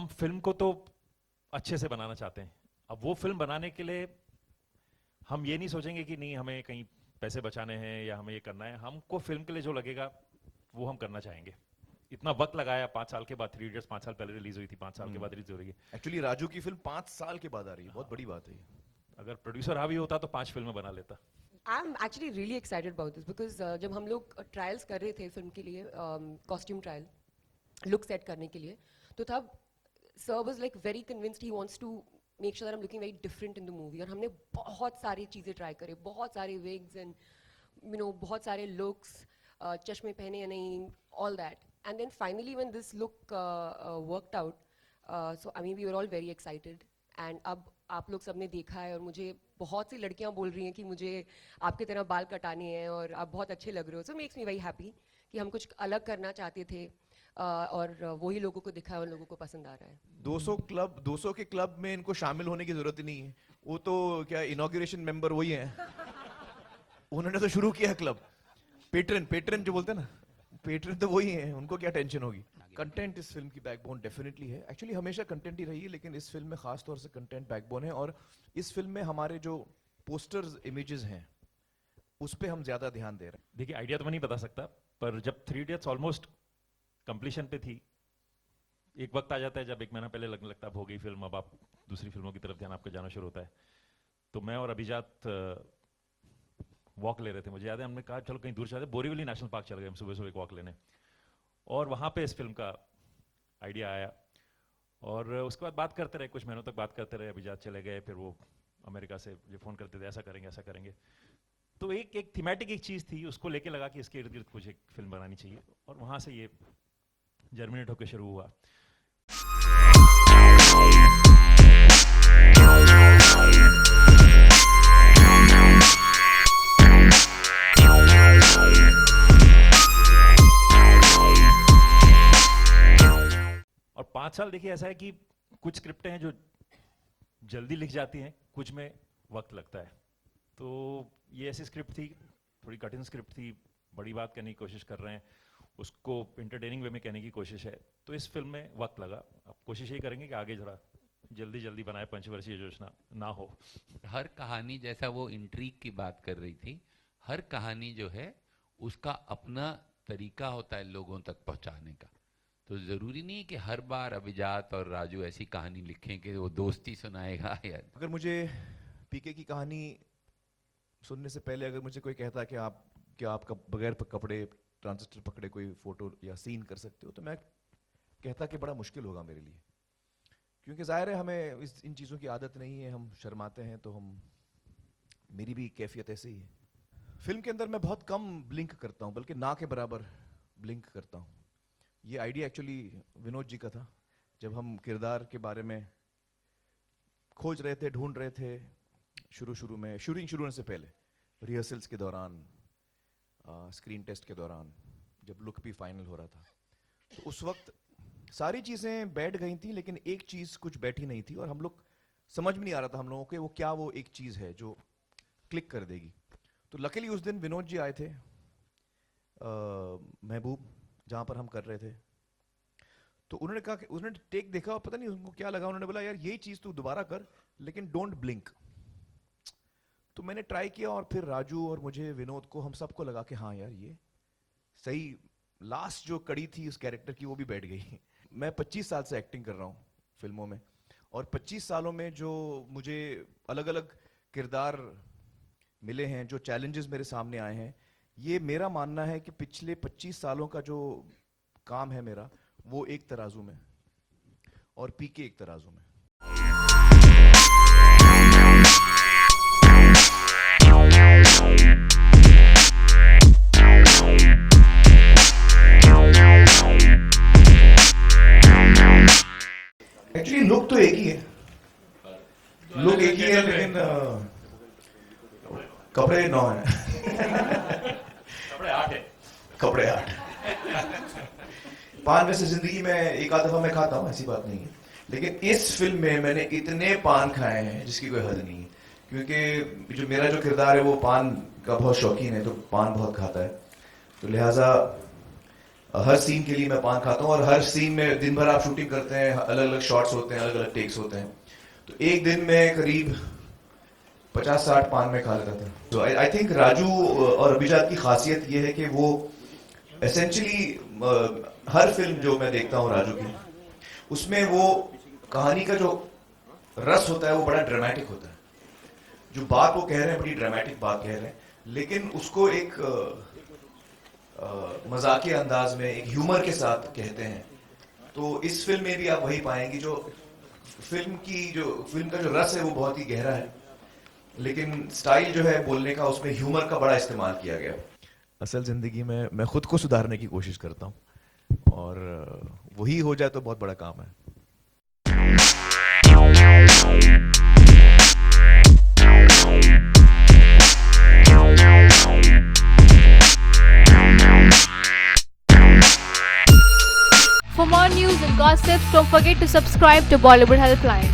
हम फिल्म को तो अच्छे से बनाना चाहते हैं। अब वो फिल्म बनाने के लिए हम ये नहीं सोचेंगे कि नहीं हमें कहीं पैसे बचाने हैं या हमें ये करना है। हमको फिल्म के लिए जो लगेगा वो हम करना चाहेंगे। इतना वक्त लगाया 5 साल के बाद, 3 इडियट्स 5 साल पहले रिलीज हुई थी, 5 साल के बाद रिलीज हो रही है। एक्चुअली राजू की फिल्म 5 साल के बाद आ रही है, बहुत बड़ी बात है ये। अगर प्रोड्यूसर हावी होता तो 5 फिल्में बना लेता। I'm actually really excited about this because जब हम लोग ट्रायल्स कर रहे थे फिल्म के लिए, कॉस्ट्यूम ट्रायल, लुक सेट करने के लिए, तो तब sir was like very convinced he wants to make sure that I am looking very different in the movie. और हमने बहुत सारी चीज़ें ट्राई करी, बहुत सारे विग्स एंड बहुत सारे लुक्स, चश्मे पहने या नहीं, all that, and then finally when this look worked out, so I mean we were all very excited. And अब आप लोग सबने देखा है और मुझे बहुत सी लड़कियां बोल रही हैं कि मुझे आपकी तरह बाल कटाने हैं और आप बहुत अच्छे लग रहे हो। सो मेक्स मी वेरी हैप्पी कि हम कुछ अलग करना चाहते थे और वही लोगों को दिखा है, उन लोगों को पसंद आ रहा है। 200 के क्लब में इनको शामिल होने की जरूरत ही नहीं है। वो तो क्या इनॉग्रेशन मेंबर वही हैं। उन्होंने तो शुरू किया क्लब। पेट्रन जो बोलते हैं ना, पेट्रन तो वही हैं, उनको क्या टेंशन होगी। कंटेंट इस फिल्म की बैकबोन डेफिनेटली है। एक्चुअली हमेशा कंटेंट ही रही है, लेकिन इस फिल्म में खास तौर से कंटेंट बैकबोन है। और इस फिल्म में हमारे जो पोस्टर्स इमेजेस हैं उस पे हम ज्यादा ध्यान दे रहे हैं। देखिए आइडिया तो मैं नहीं बता सकता, पर जब 3 इडियट्स ऑलमोस्ट कंप्लीशन पे थी, एक वक्त आ जाता है जब 1 महीना पहले लगने लगता है अब हो गई फिल्म, अब आप दूसरी फिल्मों की तरफ ध्यान आपका जाना शुरू होता है। तो मैं और अभिजात वॉक ले रहे थे, मुझे याद है हमने कहा चलो कहीं दूर चलते, बोरीवली नेशनल पार्क चल गए हम सुबह सुबह एक वॉक लेने, और वहाँ पे इस फिल्म का आइडिया आया। और उसके बाद बात करते रहे, कुछ महीनों तक बात करते रहे। अभिजात चले गए, फिर वो अमेरिका से मुझे फ़ोन करते थे ऐसा करेंगे ऐसा करेंगे। तो एक थीमेटिक एक चीज़ थी, उसको लेके लगा कि इसके इर्द गिर्द कुछ एक फिल्म बनानी चाहिए, और वहाँ से ये जर्मिनेट होकर शुरू हुआ। और 5 साल देखिए ऐसा है कि कुछ स्क्रिप्टें हैं जो जल्दी लिख जाती हैं, कुछ में वक्त लगता है। तो ये ऐसी स्क्रिप्ट थी, थोड़ी कठिन स्क्रिप्ट थी, बड़ी बात करने की कोशिश कर रहे हैं, उसको एंटरटेनिंग वे में कहने की कोशिश है। तो इस फिल्म में वक्त लगा। अब कोशिश यही करेंगे कि आगे जरा जल्दी जल्दी बनाए, पंचवर्षीय योजना ना हो। हर कहानी, जैसा वो इंट्रीग की बात कर रही थी, हर कहानी जो है उसका अपना तरीका होता है लोगों तक पहुंचाने का। तो ज़रूरी नहीं है कि हर बार अभिजात और राजू ऐसी कहानी लिखें कि वो दोस्ती सुनाएगा या। अगर मुझे पीके की कहानी सुनने से पहले अगर मुझे कोई कहता कि आपका बगैर कपड़े ट्रांजिस्टर पकड़े कोई फोटो या सीन कर सकते हो, तो मैं कहता कि बड़ा मुश्किल होगा मेरे लिए, क्योंकि जाहिर है हमें इन चीज़ों की आदत नहीं है, हम शर्माते हैं। तो मेरी भी कैफियत ऐसे ही है। फिल्म के अंदर मैं बहुत कम ब्लिंक करता हूँ, बल्कि ना के बराबर ब्लिंक करता हूँ। ये आइडिया एक्चुअली विनोद जी का था। जब हम किरदार के बारे में खोज रहे थे, ढूंढ रहे थे, शुरू में शूटिंग शुरू होने से पहले, रिहर्सल्स के दौरान, स्क्रीन टेस्ट के दौरान, जब लुक भी फाइनल हो रहा था, तो उस वक्त सारी चीज़ें बैठ गई थी, लेकिन एक चीज़ कुछ बैठी नहीं थी, और हम लोग समझ में नहीं आ रहा था हम लोगों के वो एक चीज़ है जो क्लिक कर देगी। तो लकीली उस दिन विनोद जी आए थे महबूब, जहाँ पर हम कर रहे थे। तो उन्होंने कहा कि उन्होंने टेक देखा और पता नहीं उनको क्या लगा, उन्होंने बोला यार यही चीज़ तू दोबारा कर, लेकिन डोंट ब्लिंक। तो मैंने ट्राई किया, और फिर राजू और मुझे, विनोद को, हम सबको लगा कि हाँ यार ये सही, लास्ट जो कड़ी थी उस कैरेक्टर की वो भी बैठ गई। मैं 25 साल से एक्टिंग कर रहा हूँ फिल्मों में, और 25 सालों में जो मुझे अलग अलग किरदार मिले हैं, जो चैलेंजेस मेरे सामने आए हैं, ये मेरा मानना है कि पिछले 25 सालों का जो काम है मेरा, वो एक तराजू में और पीके एक तराजू में। एक्चुअली लुक तो एक ही है, लुक एक ही है, लेकिन कपड़े 9 हैं। कपड़े 8। पान वैसे जिंदगी में एक आध दफा मैं खाता हूँ, ऐसी बात नहीं है, लेकिन इस फिल्म में मैंने इतने पान खाए हैं जिसकी कोई हद नहीं है, क्योंकि मेरा जो किरदार है वो पान का बहुत शौकीन है, तो पान बहुत खाता है। तो लिहाजा हर सीन के लिए मैं पान खाता हूँ, और हर सीन में दिन भर आप शूटिंग करते हैं, अलग अलग शॉट्स होते हैं, अलग अलग टेक्स होते हैं, तो एक दिन में करीब 50-60 पान में खा लेता था। तो आई थिंक राजू और अभिजात की खासियत ये है कि वो एसेंशियली हर फिल्म जो मैं देखता हूँ राजू की, उसमें वो कहानी का जो रस होता है वो बड़ा ड्रामेटिक होता है। जो बात वो कह रहे हैं बड़ी ड्रामेटिक बात कह रहे हैं, लेकिन उसको एक मजाकिया अंदाज में, एक ह्यूमर के साथ कहते हैं। तो इस फिल्म में भी आप वही पाएंगे, जो फिल्म का जो रस है वो बहुत ही गहरा है, लेकिन स्टाइल जो है बोलने का, उसमें ह्यूमर का बड़ा इस्तेमाल किया गया। असल जिंदगी में मैं खुद को सुधारने की कोशिश करता हूँ, और वही हो जाए तो बहुत बड़ा काम है। For more news and gossip, don't forget to subscribe to Bollywood Helpline.